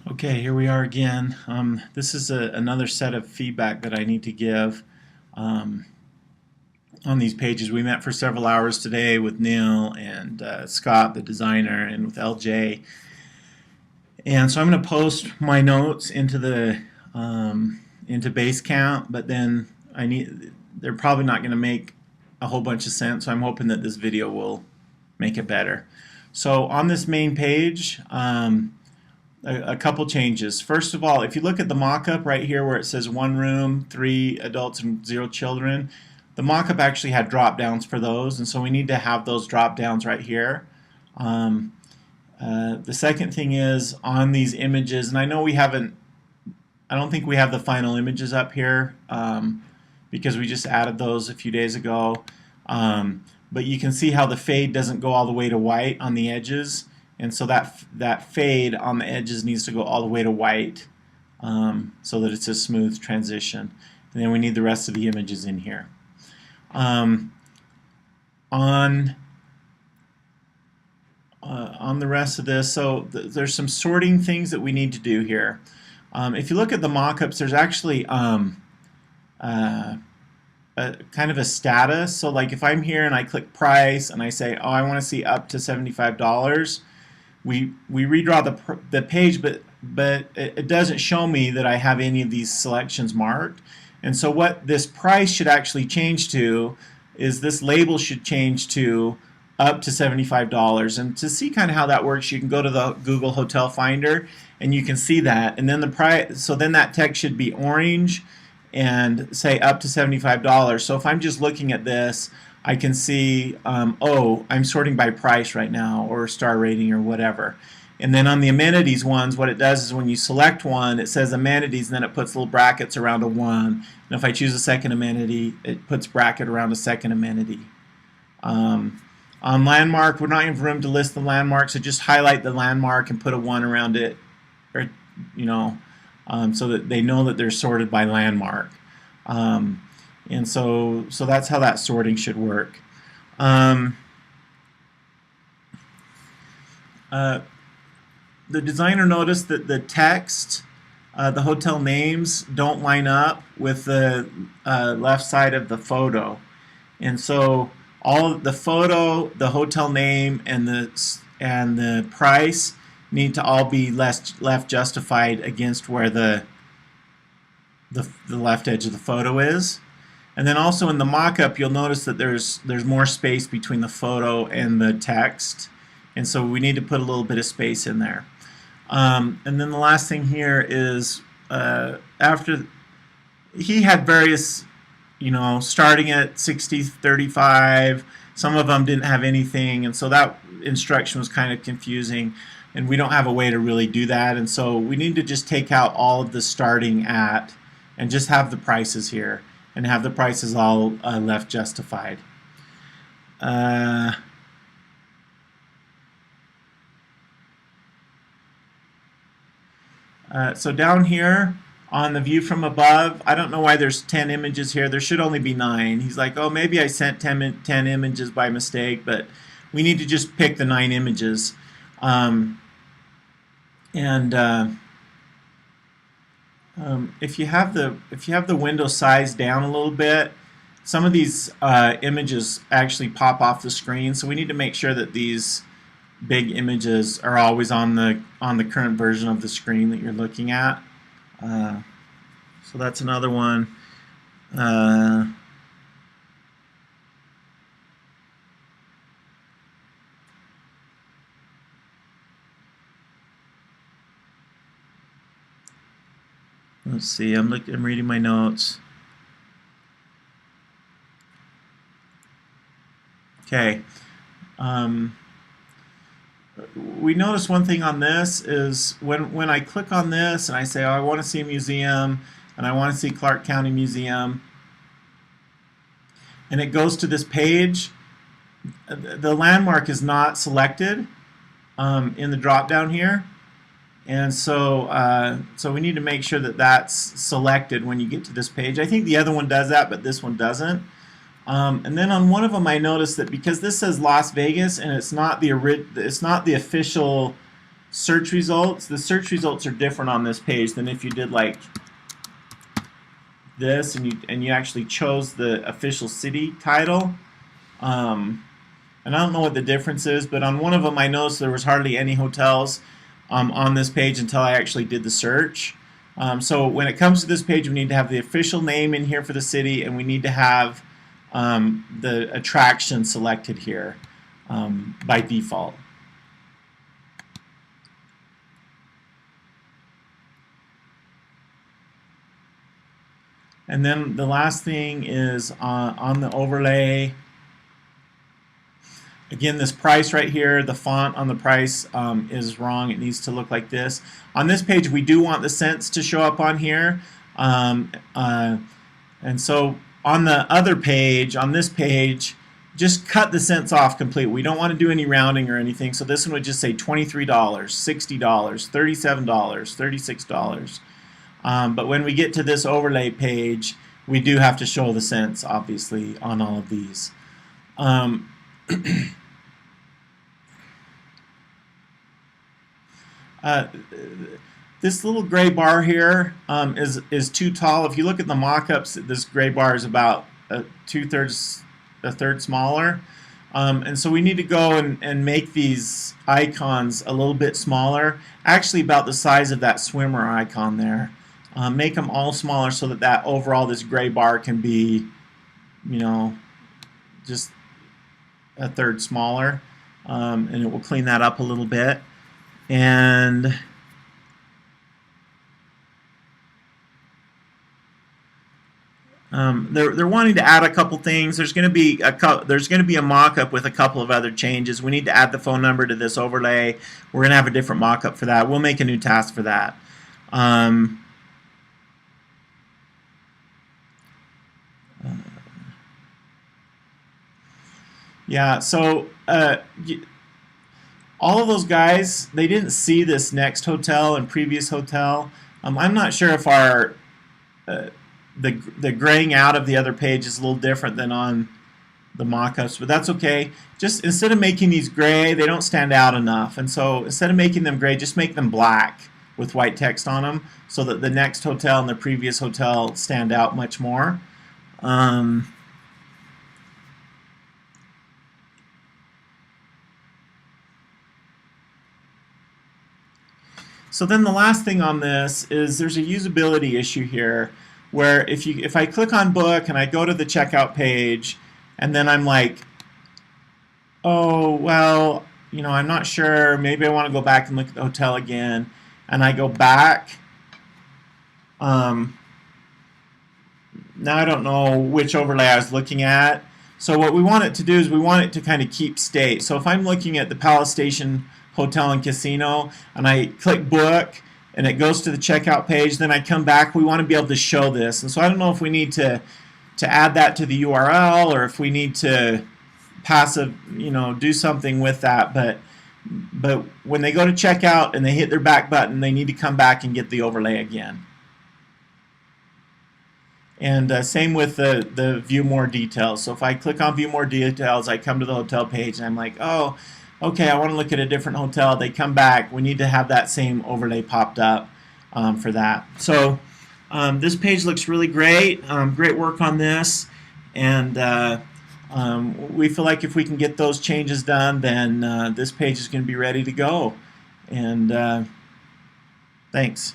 Okay, here we are again. This is another set of feedback that I need to give um, on these pages. We met for several hours today with Neil and Scott, the designer, and with LJ. And so I'm going to post my notes into Basecamp, but then they're probably not going to make a whole bunch of sense. So I'm hoping that this video will make it better. So on this main page. A couple changes. First of all, if you look at the mock-up right here where it says 1 room, 3 adults and 0 children, the mock-up actually had drop downs for those, and so we need to have those drop downs right here. The second thing is on these images, and I know I don't think we have the final images up here because we just added those a few days ago, but you can see how the fade doesn't go all the way to white on the edges. And so that fade on the edges needs to go all the way to white so that it's a smooth transition. And then we need the rest of the images in here. On the rest of this, so there's some sorting things that we need to do here. If you look at the mock-ups, there's actually kind of a status. So like if I'm here and I click price and I say, oh, I want to see up to $75, we redraw the page, but it doesn't show me that I have any of these selections marked. And so what this price should actually change to is this label should change to up to $75. And to see kind of how that works, you can go to the Google Hotel Finder and you can see that. And then the price, so then that text should be orange and say up to $75. So if I'm just looking at this, I can see, oh, I'm sorting by price right now, or star rating, or whatever. And then on the amenities ones, what it does is when you select one, it says amenities, and then it puts little brackets around a 1. And if I choose a second amenity, it puts bracket around a second amenity. On landmark, we're not in room to list the landmark, so just highlight the landmark and put a 1 around it, or so that they know that they're sorted by landmark. And so that's how that sorting should work. The designer noticed that the text, the hotel names, don't line up with the left side of the photo. And so all the photo, the hotel name, and the price need to all be left justified against where the left edge of the photo is. And then also in the mock-up, you'll notice that there's more space between the photo and the text, and so we need to put a little bit of space in there. And then the last thing here is after he had various, starting at 60-35. Some of them didn't have anything, and so that instruction was kind of confusing, and we don't have a way to really do that. And so we need to just take out all of the starting at and just have the prices here, and have the prices all left justified. So down here on the view from above, I don't know why there's 10 images here. There should only be 9. He's like, oh, maybe I sent 10 images by mistake, but we need to just pick the 9 images. If you have the window size down a little bit, some of these images actually pop off the screen. So we need to make sure that these big images are always on the current version of the screen that you're looking at. So that's another one. Let's see, I'm reading my notes. Okay. We notice one thing on this is when I click on this and I say, oh, I want to see a museum and I want to see Clark County Museum, and it goes to this page, the landmark is not selected in the drop down here. And so we need to make sure that that's selected when you get to this page. I think the other one does that, but this one doesn't. And then on one of them I noticed that because this says Las Vegas and it's not the official search results, the search results are different on this page than if you did like this and you actually chose the official city title. And I don't know what the difference is, but on one of them I noticed there was hardly any hotels on this page until I actually did the search. So when it comes to this page, we need to have the official name in here for the city, and we need to have the attraction selected here by default. And then the last thing is on the overlay. Again, this price right here, the font on the price is wrong. It needs to look like this. On this page, we do want the cents to show up on here. And so on the other page, on this page, just cut the cents off completely. We don't want to do any rounding or anything. So this one would just say $23, $60, $37, $36. But when we get to this overlay page, we do have to show the cents, obviously, on all of these. This little gray bar here is too tall. If you look at the mock-ups, this gray bar is about a third smaller. And so we need to go and make these icons a little bit smaller, actually about the size of that swimmer icon there. Make them all smaller so that overall this gray bar can be, you know, just a third smaller, and it will clean that up a little bit. And they're wanting to add a couple things. There's going to be a mock-up with a couple of other changes. We need to add the phone number to this overlay. We're going to have a different mock-up for that. We'll make a new task for that. Yeah, so all of those guys, they didn't see this next hotel and previous hotel. I'm not sure if our the graying out of the other page is a little different than on the mock-ups, but that's okay. Just instead of making these gray, they don't stand out enough, and so instead of making them gray, just make them black with white text on them so that the next hotel and the previous hotel stand out much more. So then the last thing on this is there's a usability issue here where if I click on book and I go to the checkout page and then I'm like, oh, well, you know, I'm not sure, maybe I want to go back and look at the hotel again, and I go back, now I don't know which overlay I was looking at. So what we want it to do is we want it to kind of keep state. So if I'm looking at the Palace Station Hotel and Casino and I click book and it goes to the checkout page, then I come back, we want to be able to show this. And so I don't know if we need to add that to the URL or if we need to do something with that, but when they go to checkout and they hit their back button, they need to come back and get the overlay again. And same with the view more details. So if I click on view more details, I come to the hotel page and I'm like, oh, okay, I want to look at a different hotel. They come back. We need to have that same overlay popped up for that. So this page looks really great. Great work on this. And we feel like if we can get those changes done, then this page is going to be ready to go. And thanks.